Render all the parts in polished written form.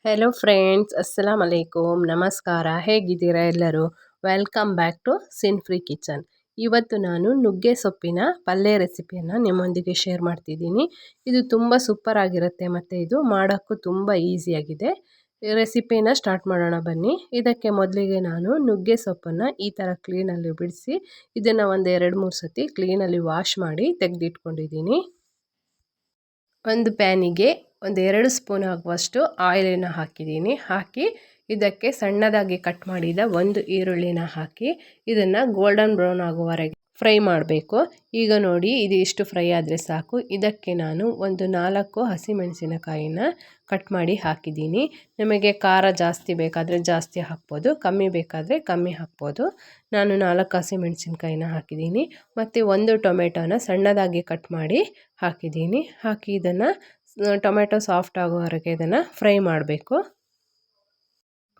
Hello friends, ಅಸ್ಸಲಾಮ್ ಅಲೈಕುಮ್, ನಮಸ್ಕಾರ. ಹೇಗಿದ್ದೀರಾ ಎಲ್ಲರೂ? Welcome back to sin free kitchen. ಇವತ್ತು ನಾನು ನುಗ್ಗೆ ಸೊಪ್ಪಿನ ಪಲ್ಯ ರೆಸಿಪಿಯನ್ನು ನಿಮ್ಮೊಂದಿಗೆ ಶೇರ್ ಮಾಡ್ತಿದ್ದೀನಿ. ಇದು ತುಂಬ ಸೂಪರ್ ಆಗಿರುತ್ತೆ ಮತ್ತು ಇದು ಮಾಡೋಕ್ಕೂ ತುಂಬ ಈಸಿಯಾಗಿದೆ. ರೆಸಿಪಿನ ಸ್ಟಾರ್ಟ್ ಮಾಡೋಣ ಬನ್ನಿ. ಇದಕ್ಕೆ ಮೊದಲಿಗೆ ನಾನು ನುಗ್ಗೆ ಸೊಪ್ಪನ್ನು ಈ ಥರ ಕ್ಲೀನಲ್ಲಿ ಬಿಡಿಸಿ ಇದನ್ನು ಒಂದು 2-3 ಸತಿ ಕ್ಲೀನಲ್ಲಿ ವಾಶ್ ಮಾಡಿ ತೆಗೆದಿಟ್ಕೊಂಡಿದ್ದೀನಿ. ಒಂದು ಪ್ಯಾನಿಗೆ 2 ಸ್ಪೂನ್ ಆಗುವಷ್ಟು ಆಯಿಲನ್ನು ಹಾಕಿದ್ದೀನಿ. ಹಾಕಿ ಇದಕ್ಕೆ ಸಣ್ಣದಾಗಿ ಕಟ್ ಮಾಡಿದ ಒಂದು ಈರುಳ್ಳಿನ ಹಾಕಿ ಇದನ್ನು ಗೋಲ್ಡನ್ ಬ್ರೌನ್ ಆಗುವವರೆಗೆ ಫ್ರೈ ಮಾಡಬೇಕು. ಈಗ ನೋಡಿ, ಇದು ಇಷ್ಟು ಫ್ರೈ ಆದರೆ ಸಾಕು. ಇದಕ್ಕೆ ನಾನು ಒಂದು 4 ಹಸಿಮೆಣಸಿನಕಾಯಿನ ಕಟ್ ಮಾಡಿ ಹಾಕಿದ್ದೀನಿ. ನಿಮಗೆ ಖಾರ ಜಾಸ್ತಿ ಬೇಕಾದರೆ ಜಾಸ್ತಿ ಹಾಕ್ಬೋದು, ಕಮ್ಮಿ ಬೇಕಾದರೆ ಕಮ್ಮಿ ಹಾಕ್ಬೋದು. ನಾನು 4 ಹಸಿಮೆಣಸಿನಕಾಯಿನ ಹಾಕಿದ್ದೀನಿ ಮತ್ತು ಒಂದು ಟೊಮೆಟೊನ ಸಣ್ಣದಾಗಿ ಕಟ್ ಮಾಡಿ ಹಾಕಿದ್ದೀನಿ. ಹಾಕಿ ಇದನ್ನು ಟೊಮೆಟೊ ಸಾಫ್ಟ್ ಆಗೋವರೆಗೆ ಇದನ್ನು ಫ್ರೈ ಮಾಡಬೇಕು.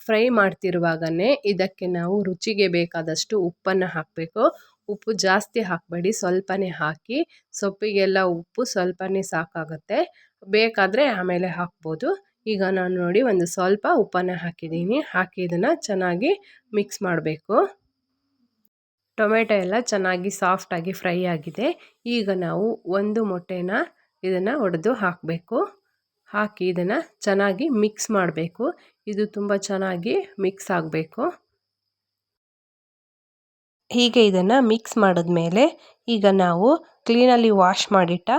ಫ್ರೈ ಮಾಡ್ತಿರುವಾಗಲೇ ಇದಕ್ಕೆ ನಾವು ರುಚಿಗೆ ಬೇಕಾದಷ್ಟು ಉಪ್ಪನ್ನು ಹಾಕಬೇಕು. ಉಪ್ಪು ಜಾಸ್ತಿ ಹಾಕಬೇಡಿ, ಸ್ವಲ್ಪನೇ ಹಾಕಿ. ಸೊಪ್ಪಿಗೆಲ್ಲ ಉಪ್ಪು ಸ್ವಲ್ಪನೇ ಸಾಕಾಗುತ್ತೆ, ಬೇಕಾದರೆ ಆಮೇಲೆ ಹಾಕ್ಬೋದು. ಈಗ ನಾನು ನೋಡಿ ಒಂದು ಸ್ವಲ್ಪ ಉಪ್ಪನ್ನು ಹಾಕಿದ್ದೀನಿ. ಹಾಕಿ ಇದನ್ನು ಚೆನ್ನಾಗಿ ಮಿಕ್ಸ್ ಮಾಡಬೇಕು. ಟೊಮೆಟೊ ಎಲ್ಲ ಚೆನ್ನಾಗಿ ಸಾಫ್ಟಾಗಿ ಫ್ರೈ ಆಗಿದೆ. ಈಗ ನಾವು ಒಂದು ಮೊಟ್ಟೆನ ಇದನ್ನು ಒಡೆದು ಹಾಕಬೇಕು. ಹಾಕಿ ಇದನ್ನು ಚೆನ್ನಾಗಿ ಮಿಕ್ಸ್ ಮಾಡಬೇಕು. ಇದು ತುಂಬ ಚೆನ್ನಾಗಿ ಮಿಕ್ಸ್ ಆಗಬೇಕು. ಹೀಗೆ ಇದನ್ನು ಮಿಕ್ಸ್ ಮಾಡಿದ್ಮೇಲೆ ಈಗ ನಾವು ಕ್ಲೀನಲ್ಲಿ ವಾಶ್ ಮಾಡಿಟ್ಟ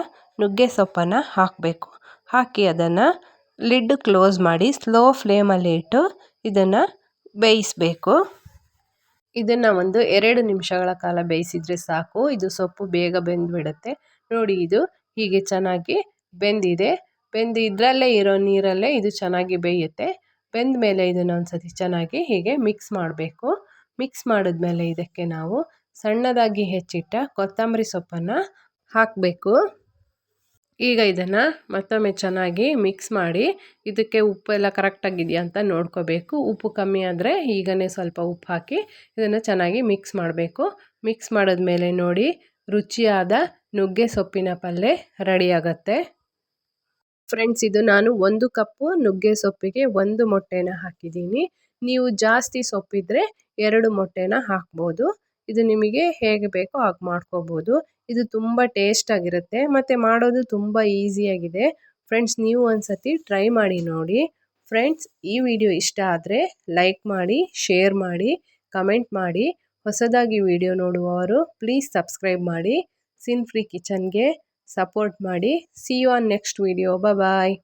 ನುಗ್ಗೆ ಸೊಪ್ಪನ್ನು ಹಾಕಬೇಕು. ಹಾಕಿ ಅದನ್ನು ಲಿಡ್ ಕ್ಲೋಸ್ ಮಾಡಿ ಸ್ಲೋ ಫ್ಲೇಮಲ್ಲಿ ಇಟ್ಟು ಇದನ್ನು ಬೇಯಿಸಬೇಕು. ಇದನ್ನು ಒಂದು 2 ನಿಮಿಷಗಳ ಕಾಲ ಬೇಯಿಸಿದರೆ ಸಾಕು. ಇದು ಸೊಪ್ಪು ಬೇಗ ಬೆಂದುಬಿಡುತ್ತೆ. ನೋಡಿ, ಇದು ಹೀಗೆ ಚೆನ್ನಾಗಿ ಬೆಂದಿದೆ. ಇದರಲ್ಲೇ ಇರೋ ನೀರಲ್ಲೇ ಇದು ಚೆನ್ನಾಗಿ ಬೇಯುತ್ತೆ. ಬೆಂದ ಮೇಲೆ ಇದನ್ನು ಒಂದು ಸತಿ ಚೆನ್ನಾಗಿ ಹೀಗೆ ಮಿಕ್ಸ್ ಮಾಡಬೇಕು. ಮಿಕ್ಸ್ ಮಾಡಿದ್ಮೇಲೆ ಇದಕ್ಕೆ ನಾವು ಸಣ್ಣದಾಗಿ ಹೆಚ್ಚಿಟ್ಟ ಕೊತ್ತಂಬರಿ ಸೊಪ್ಪನ್ನು ಹಾಕಬೇಕು. ಈಗ ಇದನ್ನು ಮತ್ತೊಮ್ಮೆ ಚೆನ್ನಾಗಿ ಮಿಕ್ಸ್ ಮಾಡಿ ಇದಕ್ಕೆ ಉಪ್ಪೆಲ್ಲ ಕರೆಕ್ಟಾಗಿದೆಯಾ ಅಂತ ನೋಡ್ಕೋಬೇಕು. ಉಪ್ಪು ಕಮ್ಮಿ ಆದರೆ ಈಗಲೇ ಸ್ವಲ್ಪ ಉಪ್ಪು ಹಾಕಿ ಇದನ್ನು ಚೆನ್ನಾಗಿ ಮಿಕ್ಸ್ ಮಾಡಬೇಕು. ಮಿಕ್ಸ್ ಮಾಡಿದ್ಮೇಲೆ ನೋಡಿ, ರುಚಿಯಾದ ನುಗ್ಗೆ ಸೊಪ್ಪಿನ ಪಲ್ಯ ರೆಡಿಯಾಗತ್ತೆ. ಫ್ರೆಂಡ್ಸ್, ಇದು ನಾನು 1 ಕಪ್ಪು ನುಗ್ಗೆ ಸೊಪ್ಪಿಗೆ 1 ಮೊಟ್ಟೆನ ಹಾಕಿದ್ದೀನಿ. ನೀವು ಜಾಸ್ತಿ ಸೊಪ್ಪಿದ್ರೆ 2 ಮೊಟ್ಟೆನ ಹಾಕ್ಬೋದು. ಇದು ನಿಮಗೆ ಹೇಗೆ ಬೇಕೋ ಹಾಗೆ ಮಾಡ್ಕೋಬೋದು. ಇದು ತುಂಬ ಟೇಸ್ಟಾಗಿರುತ್ತೆ ಮತ್ತು ಮಾಡೋದು ತುಂಬ ಈಸಿಯಾಗಿದೆ. ಫ್ರೆಂಡ್ಸ್, ನೀವು ಒಂದು ಸತಿ ಟ್ರೈ ಮಾಡಿ ನೋಡಿ. ಫ್ರೆಂಡ್ಸ್, ಈ ವಿಡಿಯೋ ಇಷ್ಟ ಆದರೆ ಲೈಕ್ ಮಾಡಿ, ಶೇರ್ ಮಾಡಿ, ಕಮೆಂಟ್ ಮಾಡಿ. ಹೊಸದಾಗಿ ವಿಡಿಯೋ ನೋಡುವವರು ಪ್ಲೀಸ್ ಸಬ್ಸ್ಕ್ರೈಬ್ ಮಾಡಿ. ಸಿನ್ ಫ್ರೀ ಕಿಚನ್ಗೆ ಸಪೋರ್ಟ್ ಮಾಡಿ. See you on next video. Bye.